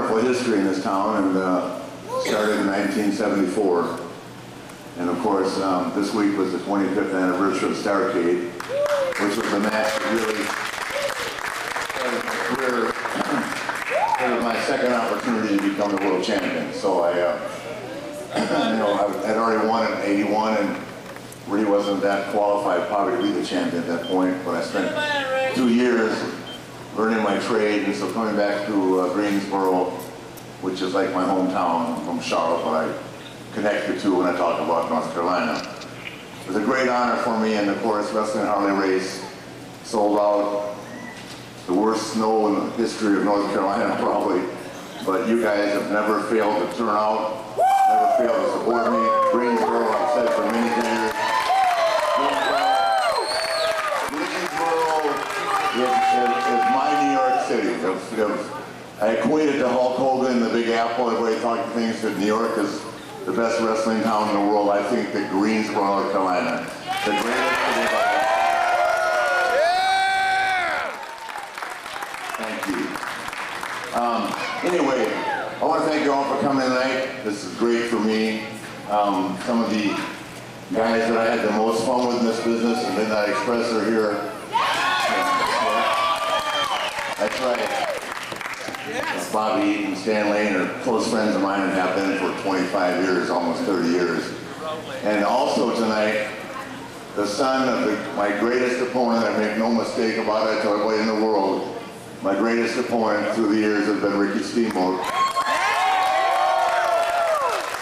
wonderful history in this town, and started in 1974. And of course, this week was the 25th anniversary of Starrcade, which was a match that really started my career. It was my second opportunity to become the world champion. So I had already won in '81 and really wasn't that qualified probably to be the champion at that point. But I spent 2 years learning my trade, and so coming back to Greensboro, which is like my hometown from Charlotte, but I connected to when I talk about North Carolina. It was a great honor for me, and of course, Wrestling Harley race sold out. The worst snow in the history of North Carolina, probably. But you guys have never failed to turn out, never failed to support me. Greensboro, I've said it for many years. Greensboro is my New York City. I equate it to Hulk Hogan, the Big Apple. Everybody talking things that New York is the best wrestling town in the world. I think that Greensboro, North Carolina, the greatest city of all. Thank you. Anyway, I want to thank you all for coming tonight. This is great for me. Some of the guys that I had the most fun with in this business and Midnight Express are here. That's right. Bobby and Stan Lane are close friends of mine and have been for 25 years, almost 30 years. And also tonight, the son of my greatest opponent, I make no mistake about it, I tell everybody in the world, my greatest opponent through the years has been Ricky Steamboat.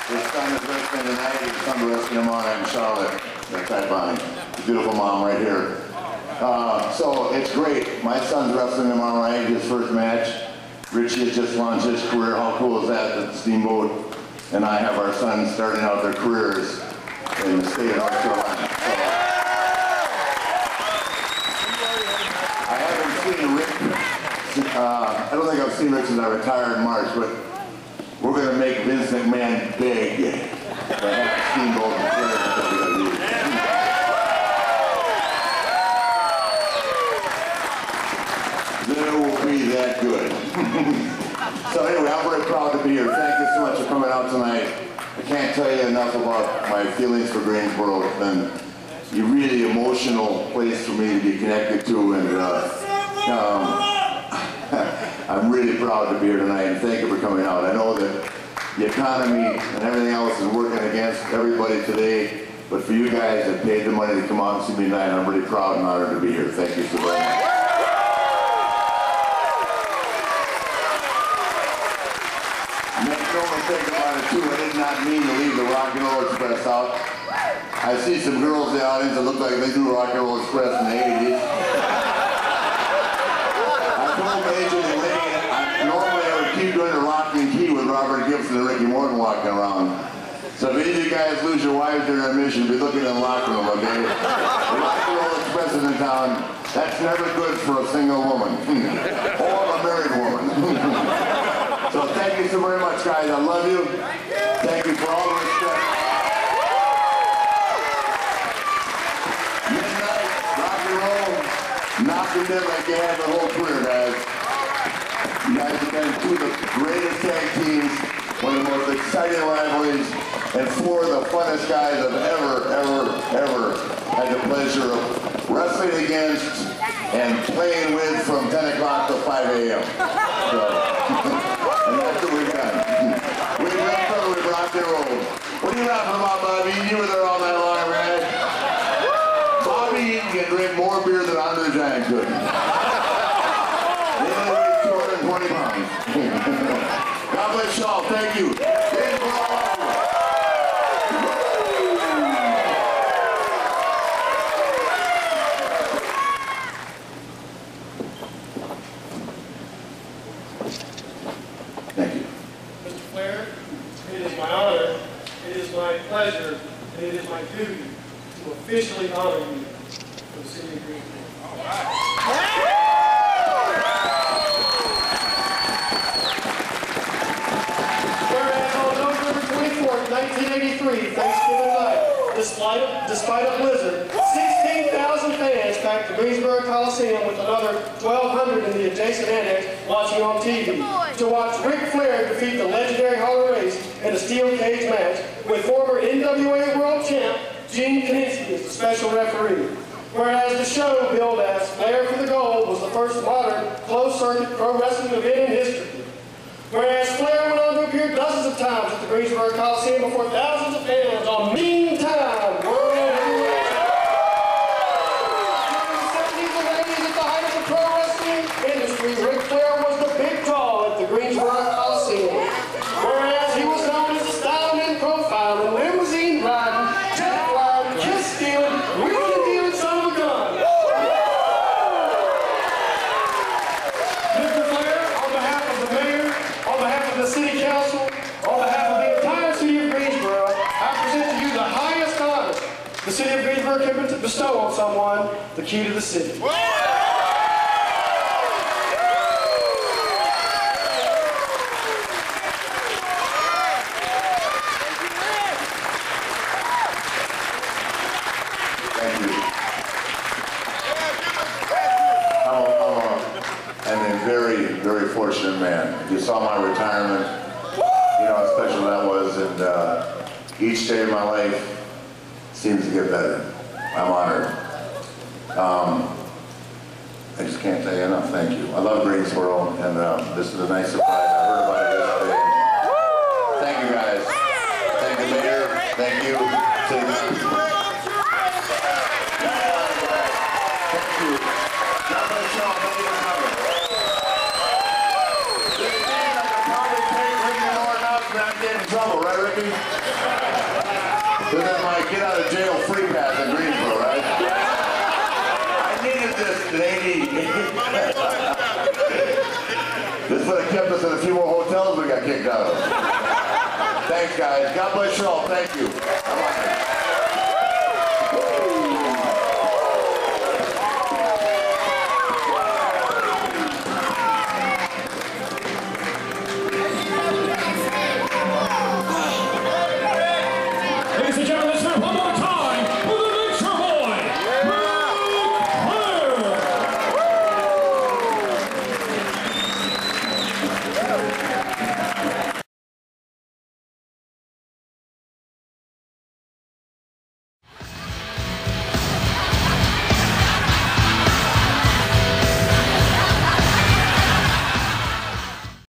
His son is wrestling tonight, his son is wrestling tomorrow in Charlotte. That's right, Bonnie. Beautiful mom right here. So it's great. My son's wrestling tomorrow night, his first match. Richie has just launched his career. How cool is that? That Steamboat and I have our sons starting out their careers in the state of North Carolina. So, I haven't seen Rick. I don't think I've seen Rick since I retired in March, but we're going to make Vince McMahon big to have Steamboat in WWE. Then it will be that good. So anyway, I'm very proud to be here. Thank you so much for coming out tonight. I can't tell you enough about my feelings for Greensboro. It's been a really emotional place for me to be connected to, and I'm really proud to be here tonight, and thank you for coming out. I know that the economy and everything else is working against everybody today, but for you guys that paid the money to come out and see me tonight, I'm really proud and honored to be here. Thank you so very much. Make no mistake about it too, I did not mean to leave the Rock and Roll Express out. I see some girls in the audience that look like they do Rock and Roll Express in the 80s. I told Major and Lee, normally I would keep doing the Rock and Key with Robert Gibson and Ricky Morton walking around. So if any of you guys lose your wives during our mission, be looking in the locker room, okay? The Rock and Roll Express is in town. That's never good for a single woman. Or a married woman. So thank you so very much, guys. I love you. Thank you for all the respect. Midnight, rock and roll, knocked it in like you had the whole career, guys. You guys have been two of the greatest tag teams, one of the most exciting rivalries, and four of the funnest guys I've ever had the pleasure of wrestling against and playing with from 10 o'clock to 5 a.m. So, and that's what we've done. We've done something with rock and roll. What are you laughing about, Bobby? You were there all night long, right? Bobby can drink more beer than Andre the Giant could. He only weighs 220 pounds. God bless y'all. Thank you. Thank you. Mr. Flair, it is my honor, it is my pleasure, and it is my duty to officially honor you for the city of Greensboro. All right. Whereas on November 24th, 1983, Thanksgiving night, despite a blizzard, 16,000 fans packed the Greensboro Coliseum with another 1,200 in the adjacent annex watching on TV to watch Ric Flair defeat the legendary Harley Race in a steel cage match with former NWA World Champ Gene Kaninsky as the special referee. Whereas the show billed as Flair for the Gold was the first modern closed-circuit pro wrestling event in history. Whereas Flair went on to appear dozens of times at the Greensboro Coliseum before thousands of fans on Meantime World Heavyweight. During the 70s and 80s at the height of the pro wrestling industry, Ric Flair was the big draw at the Greensboro Coliseum. Whereas he was known as the styling and profiling, limousine riding, jet flying, kiss stealing, wheeling dealing son of a gun. Mr. Flair, on behalf of the mayor, on behalf of the city council, on behalf of the entire city of Greensboro, I present to you the highest honor the city of Greensboro can bestow on someone, the key to the city. Thank you. I'm a very, very fortunate man. You saw my retirement. You know how special that was, and each day of my life seems to get better. I'm honored. I just can't say enough thank you. I love Greensboro, and this is a nice surprise. I heard about it yesterday. Thank you, guys. Thank the mayor. Thank you. Thank you. God bless y'all. Thank you for coming. This means I can probably take Ricky more enough and not get in trouble, right, Ricky? With that my get out of jail free pass in Greensboro, right? I needed this lady. This would have kept us in a few more hotels we got kicked out of. Thanks, guys. God bless you all. Thank you.